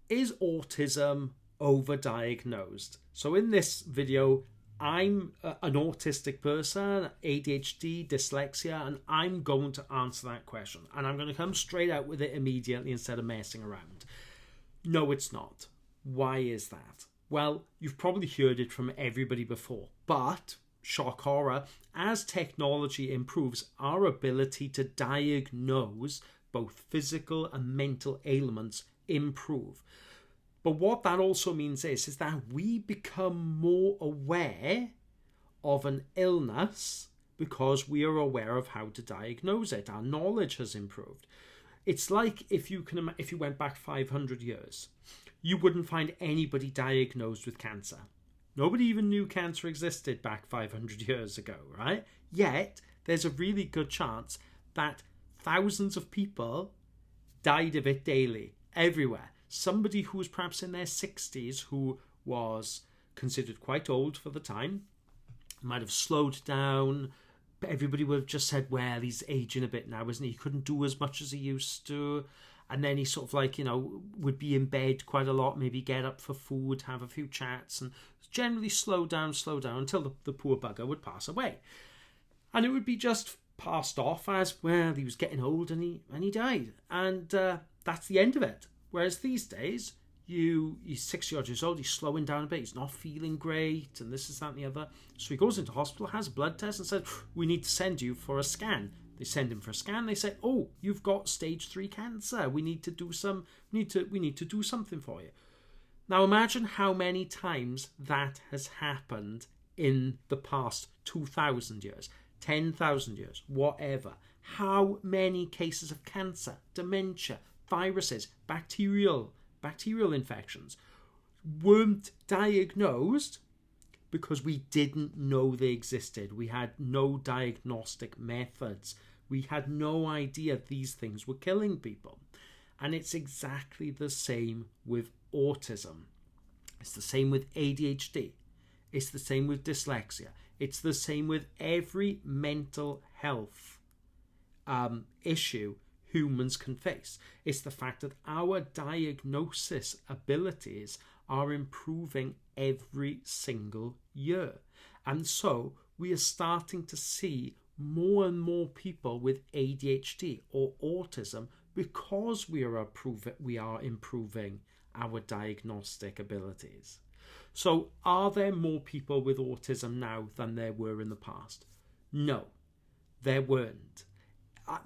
is autism overdiagnosed? So in this video, I'm an autistic person, ADHD, dyslexia, and I'm going to answer that question. And I'm going to come straight out with it immediately instead of messing around. No, it's not. Why is that? Well, you've probably heard it from everybody before, but shock horror, as technology improves, our ability to diagnose both physical and mental ailments improve. But what that also means is that we become more aware of an illness because we are aware of how to diagnose it. Our knowledge has improved. It's like if you went back 500 years, you wouldn't find anybody diagnosed with cancer. Nobody even knew cancer existed back 500 years ago, right? Yet, there's a really good chance that thousands of people died of it daily, everywhere. Somebody who was perhaps in their 60s, who was considered quite old for the time, might have slowed down. Everybody would have just said, well, he's aging a bit now, isn't he? He couldn't do as much as he used to. And then he sort of would be in bed quite a lot, maybe get up for food, have a few chats, and generally slow down until the poor bugger would pass away. And it would be just passed off as, well, he was getting old and he died. And that's the end of it. Whereas these days, he's 60 odd years old, he's slowing down a bit, he's not feeling great, and this is that and the other. So he goes into hospital, has a blood test, and says, we need to send you for a scan. They send him for a scan. They say, oh, you've got stage 3 cancer. We need to do something for you. Now imagine how many times that has happened in the past 2,000 years, 10,000 years, whatever. How many cases of cancer, dementia, viruses, bacterial infections weren't diagnosed because we didn't know they existed. We had no diagnostic methods. We had no idea these things were killing people. And it's exactly the same with autism. It's the same with ADHD. It's the same with dyslexia. It's the same with every mental health issue humans can face. It's the fact that our diagnosis abilities are improving every single year. And so we are starting to see more and more people with ADHD or autism because we are improving our diagnostic abilities. So are there more people with autism now than there were in the past? No, there weren't.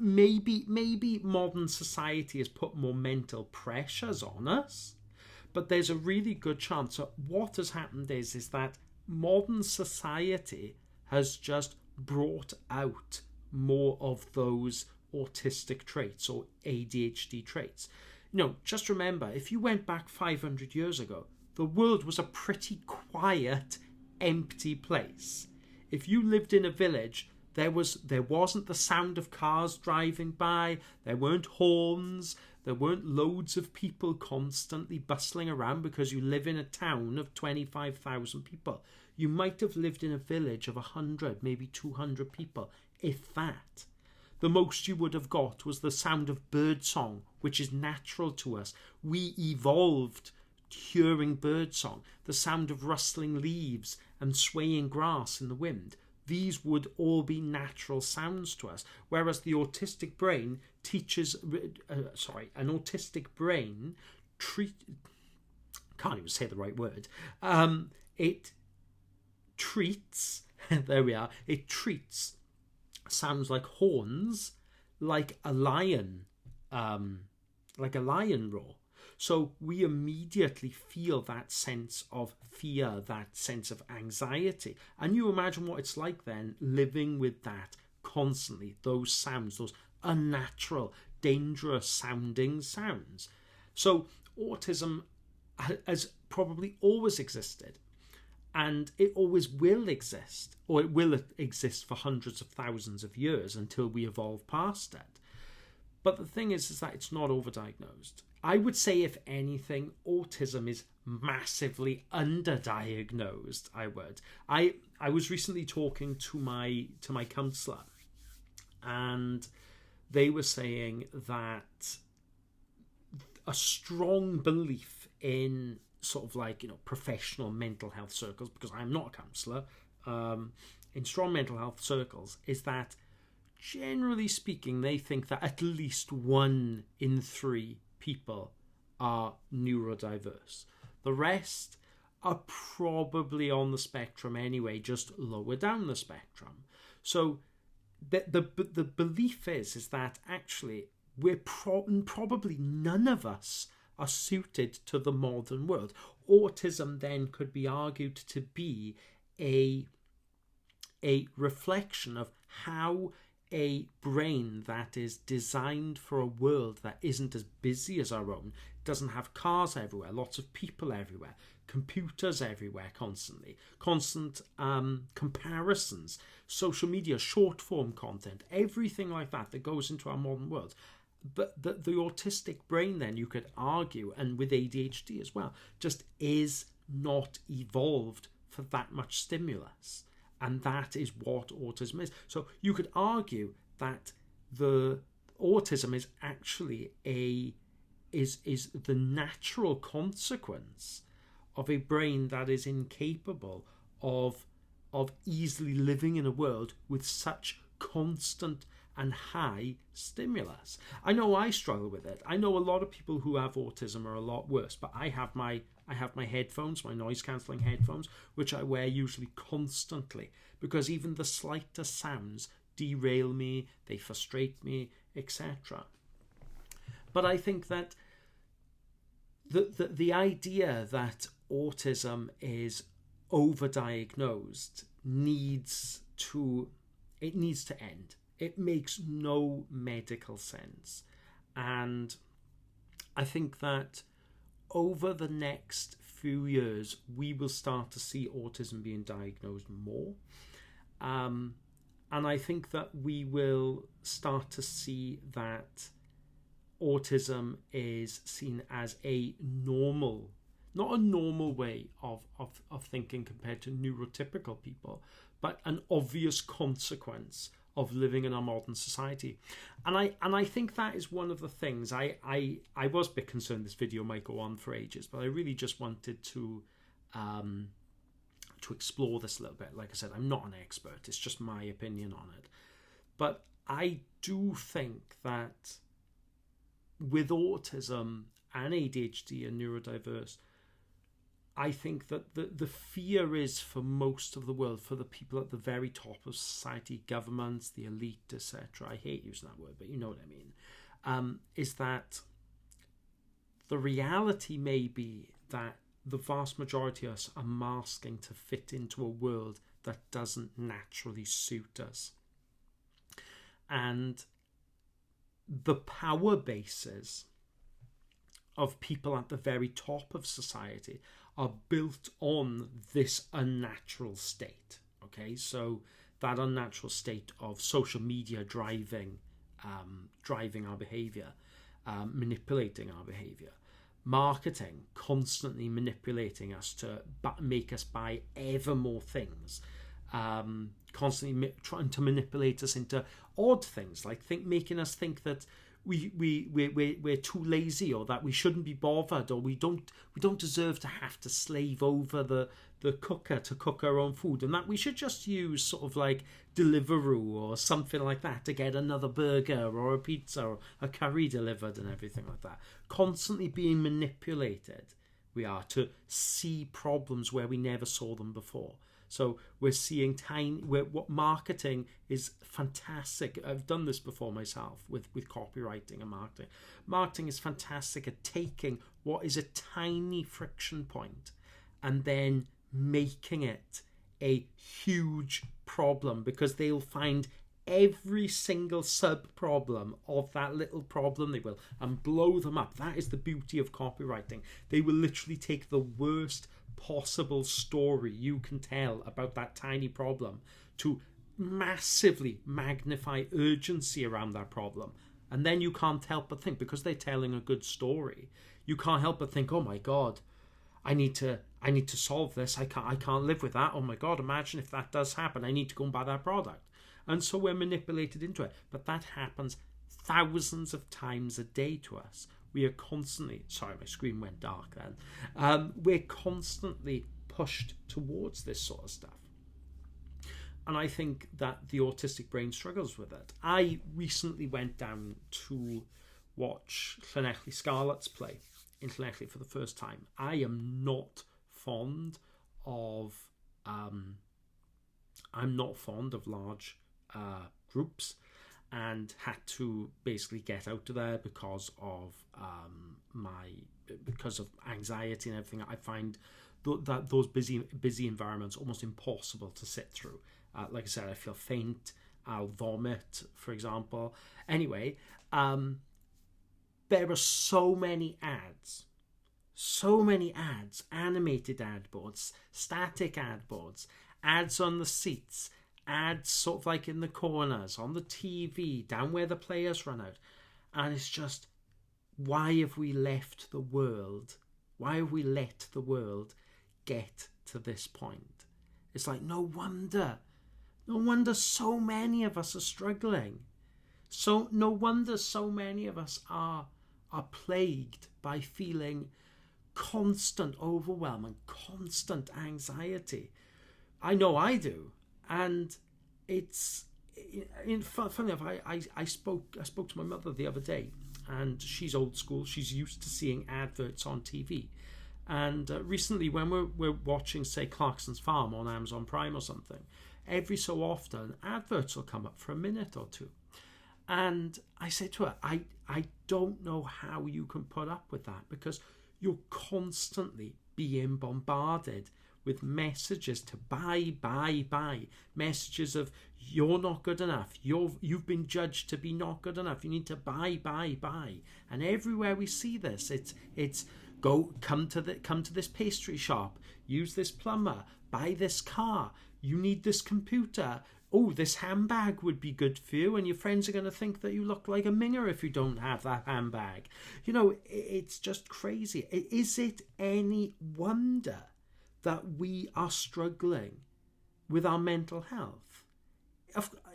Maybe modern society has put more mental pressures on us, but there's a really good chance that what has happened is that modern society has just brought out more of those autistic traits or ADHD traits. Just remember, if you went back 500 years ago, the world was a pretty quiet, empty place. If you lived in a village, there wasn't the sound of cars driving by, there weren't horns, there weren't loads of people constantly bustling around because you live in a town of 25,000 people. You might have lived in a village of 100, maybe 200 people, if that. The most you would have got was the sound of birdsong, which is natural to us. We evolved hearing birdsong, the sound of rustling leaves and swaying grass in the wind. These would all be natural sounds to us. Whereas the autistic brain can't even say the right word. It treats, there we are, it treats sounds like horns like a lion roar. So we immediately feel that sense of fear, that sense of anxiety. And you imagine what it's like then living with that constantly, those sounds, those unnatural, dangerous sounding sounds. So autism has probably always existed, and it always will exist, or it will exist for hundreds of thousands of years until we evolve past it. But the thing is that it's not overdiagnosed. I would say, if anything, autism is massively underdiagnosed. I was recently talking to my counsellor, and they were saying that a strong belief in sort of like, professional mental health circles, because I'm not a counsellor, in strong mental health circles, is that generally speaking, they think that at least 1 in 3 people are neurodiverse. The rest are probably on the spectrum anyway, just lower down the spectrum. So the belief is that actually probably none of us are suited to the modern world. Autism then could be argued to be a reflection of how a brain that is designed for a world that isn't as busy as our own, doesn't have cars everywhere, lots of people everywhere, computers everywhere constant comparisons, social media, short form content, everything like that goes into our modern world. But the autistic brain, then, you could argue, and with ADHD as well, just is not evolved for that much stimulus. And that is what autism is. So you could argue that the autism is actually is the natural consequence of a brain that is incapable of easily living in a world with such constant and high stimulus. I know I struggle with it. I know a lot of people who have autism are a lot worse, but I have my headphones, my noise cancelling headphones, which I wear usually constantly, because even the slightest sounds derail me, they frustrate me, etc. But I think that the idea that autism is overdiagnosed needs to end. It makes no medical sense. And I think that over the next few years, we will start to see autism being diagnosed more. And I think that we will start to see that autism is seen as a normal, not a normal way of thinking compared to neurotypical people, but an obvious consequence of living in our modern society. And I think that is one of the things. I was a bit concerned this video might go on for ages, but I really just wanted to explore this a little bit. Like I said, I'm not an expert, it's just my opinion on it. But I do think that with autism and ADHD and neurodiverse, I think that the fear is for most of the world, for the people at the very top of society, governments, the elite, etc. I hate using that word, but you know what I mean. Is that the reality may be that the vast majority of us are masking to fit into a world that doesn't naturally suit us. And the power bases of people at the very top of society are built on this unnatural state. Okay, so that unnatural state of social media driving our behavior, manipulating our behavior, marketing constantly manipulating us to make us buy ever more things, constantly trying to manipulate us into odd things, like making us think that we're too lazy, or that we shouldn't be bothered, or we don't deserve to have to slave over the cooker to cook our own food, and that we should just use sort of like Deliveroo or something like that to get another burger or a pizza or a curry delivered and everything like that. Constantly being manipulated, we are, to see problems where we never saw them before. So we're seeing what marketing is fantastic. I've done this before myself with copywriting and marketing. Marketing is fantastic at taking what is a tiny friction point and then making it a huge problem, because they'll find every single sub problem of that little problem, they will, and blow them up. That is the beauty of copywriting. They will literally take the worst possible story you can tell about that tiny problem to massively magnify urgency around that problem, and then you can't help but think, because they're telling a good story, you can't help but think, oh my god, I need to solve this. I can't live with that. Oh my god, imagine if that does happen. I need to go and buy that product. And so we're manipulated into it. But that happens thousands of times a day to us. we are constantly, sorry, my screen went dark then, we're constantly pushed towards this sort of stuff. And I think that the autistic brain struggles with it. I recently went down to watch Llanelli Scarlet's play in Llanelli for the first time. I am not fond of large groups, and had to basically get out of there because of anxiety and everything. I find that those busy environments almost impossible to sit through. Like I said, I feel faint. I'll vomit, for example. Anyway, there are so many ads, animated ad boards, static ad boards, ads on the seats, ads sort of like in the corners, on the TV, down where the players run out. And it's just, why have we let the world get to this point? It's like, no wonder so many of us are struggling. So no wonder so many of us are plagued by feeling constant overwhelm and constant anxiety. I know I do. And it's funny enough, I spoke to my mother the other day, and she's old school. She's used to seeing adverts on TV. And recently, when we're watching, say, Clarkson's Farm on Amazon Prime or something, every so often adverts will come up for a minute or two. And I say to her, I don't know how you can put up with that, because you're constantly being bombarded with messages to buy, messages of you're not good enough, you've been judged to be not good enough, you need to buy. And everywhere we see this, it's come to this pastry shop, use this plumber, buy this car, you need this computer, oh, this handbag would be good for you, and your friends are going to think that you look like a minger if you don't have that handbag. It's just crazy. Is it any wonder that we are struggling with our mental health?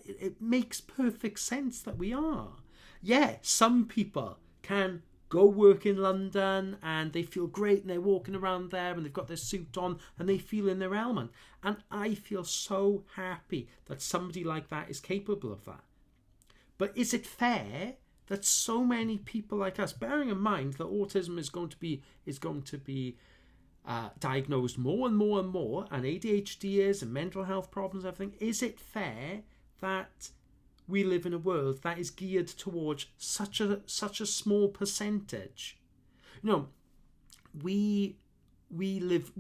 It makes perfect sense that we are. Yeah, some people can go work in London and they feel great and they're walking around there and they've got their suit on and they feel in their element. And I feel so happy that somebody like that is capable of that. But is it fair that so many people like us, bearing in mind that autism is going to be diagnosed more and more and more, and ADHD is, and mental health problems, everything, is it fair that we live in a world that is geared towards such a small percentage? We live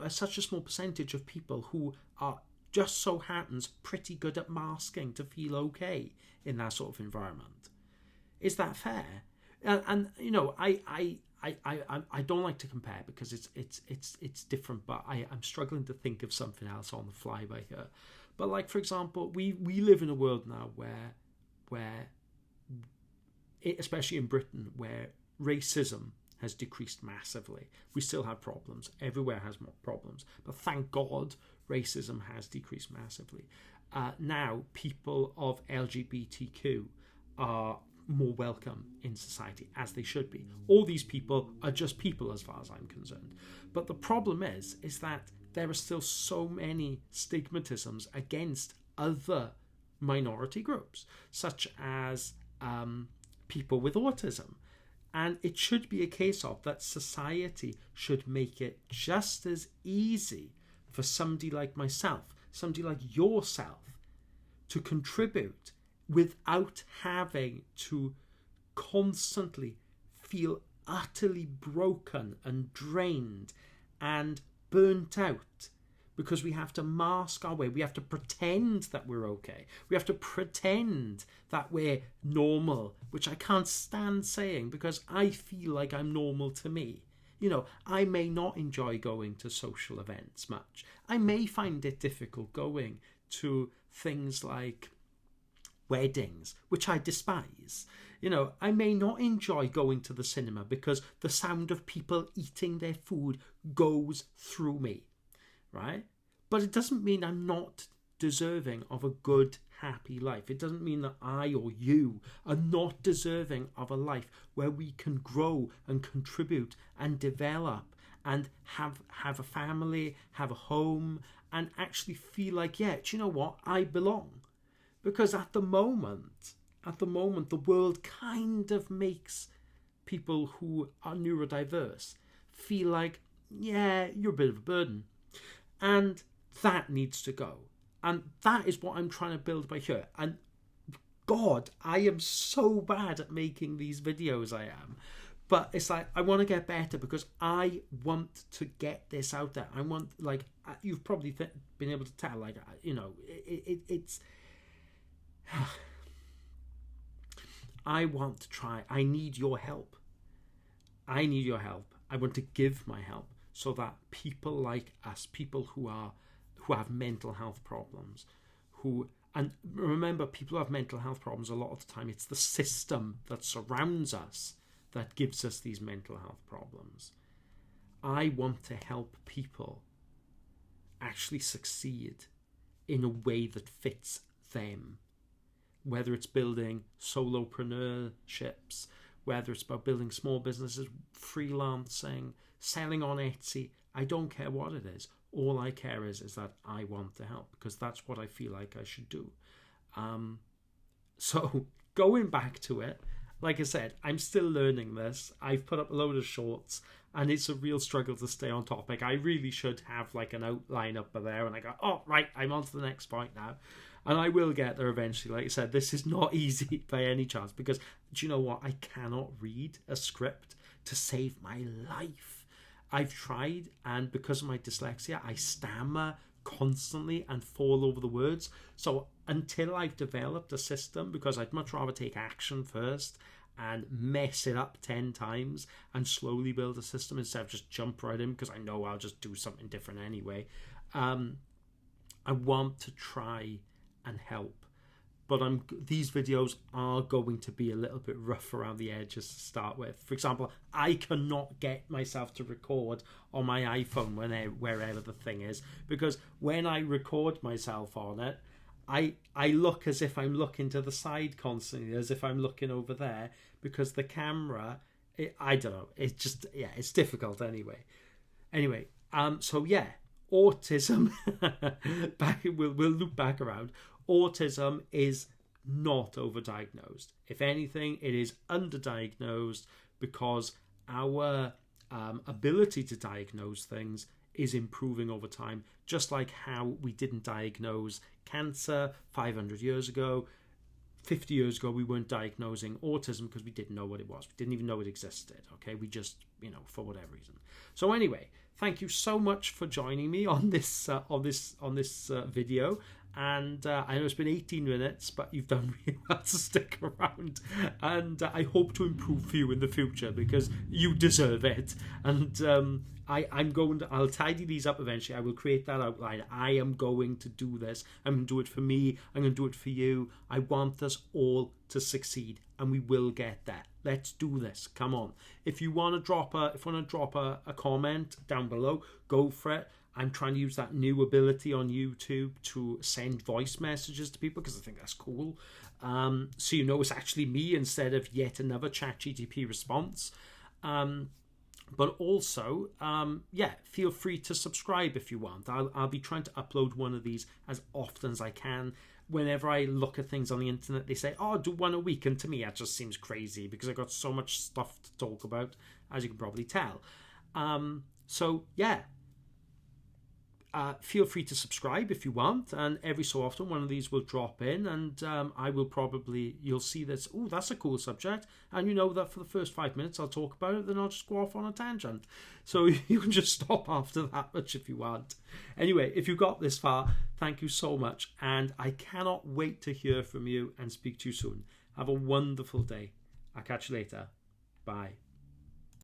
such a small percentage of people who are just so happens pretty good at masking to feel okay in that sort of environment. Is that fair? And I don't like to compare because it's different, but I'm struggling to think of something else on the fly by here. But like, for example, we live in a world now where especially in Britain, where racism has decreased massively. We still have problems. Everywhere has more problems. But thank God racism has decreased massively. Now people of LGBTQ are more welcome in society, as they should be. All these people are just people as far as I'm concerned. But the problem is that there are still so many stigmatisms against other minority groups, such as people with autism. And it should be a case of that society should make it just as easy for somebody like myself, somebody like yourself, to contribute without having to constantly feel utterly broken and drained and burnt out, because we have to mask our way. We have to pretend that we're okay. We have to pretend that we're normal, which I can't stand saying because I feel like I'm normal to me. I may not enjoy going to social events much. I may find it difficult going to things like weddings, which I despise. I may not enjoy going to the cinema because the sound of people eating their food goes through me, right? But it doesn't mean I'm not deserving of a good, happy life. It doesn't mean that I or you are not deserving of a life where we can grow and contribute and develop and have a family, have a home, and actually feel like, yeah, do you know what? I belong. Because at the moment, the world kind of makes people who are neurodiverse feel like, yeah, you're a bit of a burden. And that needs to go. And that is what I'm trying to build by here. And God, I am so bad at making these videos, I am. But it's like, I want to get better because I want to get this out there. I want, like, you've probably been able to tell, like, you know, it's... I want to try. I need your help. I need your help. I want to give my help so that people like us, people who have mental health problems, and remember, people who have mental health problems, a lot of the time it's the system that surrounds us that gives us these mental health problems. I want to help people actually succeed in a way that fits them. Whether it's building solopreneurships, whether it's about building small businesses, freelancing, selling on Etsy, I don't care what it is. All I care is that I want to help because that's what I feel like I should do. So going back to it, like I said, I'm still learning this. I've put up a load of shorts and it's a real struggle to stay on topic. I really should have like an outline up there and I go, oh, right, I'm on to the next point now. And I will get there eventually. Like I said, this is not easy by any chance because, do you know what? I cannot read a script to save my life. I've tried, and because of my dyslexia, I stammer constantly and fall over the words. So until I've developed a system, because I'd much rather take action first and mess it up 10 times and slowly build a system instead of just jump right in because I know I'll just do something different anyway. I want to try and help, but these videos are going to be a little bit rough around the edges to start with. For example, I cannot get myself to record on my iPhone wherever the thing is, because when I record myself on it, I look as if I'm looking to the side constantly, as if I'm looking over there, because the camera, I don't know, it's just, yeah, it's difficult anyway. So yeah, autism, we'll loop back around. Autism is not overdiagnosed. If anything, it is underdiagnosed because our ability to diagnose things is improving over time, just like how we didn't diagnose cancer 500 years ago. 50 years ago, we weren't diagnosing autism because we didn't know what it was. We didn't even know it existed, okay? We just, for whatever reason. So anyway, thank you so much for joining me on this video. And I know it's been 18 minutes, but you've done really well to stick around. And I hope to improve for you in the future because you deserve it. And I'll tidy these up eventually. I will create that outline. I am going to do this. I'm going to do it for me. I'm going to do it for you. I want us all to succeed, and we will get there. Let's do this. Come on. If you want to drop a comment down below, go for it. I'm trying to use that new ability on YouTube to send voice messages to people because I think that's cool. So it's actually me instead of yet another ChatGPT response. But also, feel free to subscribe if you want. I'll be trying to upload one of these as often as I can. Whenever I look at things on the internet, they say, oh, do one a week. And to me, that just seems crazy because I've got so much stuff to talk about, as you can probably tell. Feel free to subscribe if you want, and every so often one of these will drop in, and you'll see this, oh, that's a cool subject, and you know that for the first 5 minutes I'll talk about it, then I'll just go off on a tangent. So you can just stop after that much if you want. Anyway, if you got this far, thank you so much, and I cannot wait to hear from you and speak to you soon. Have a wonderful day. I'll catch you later. Bye.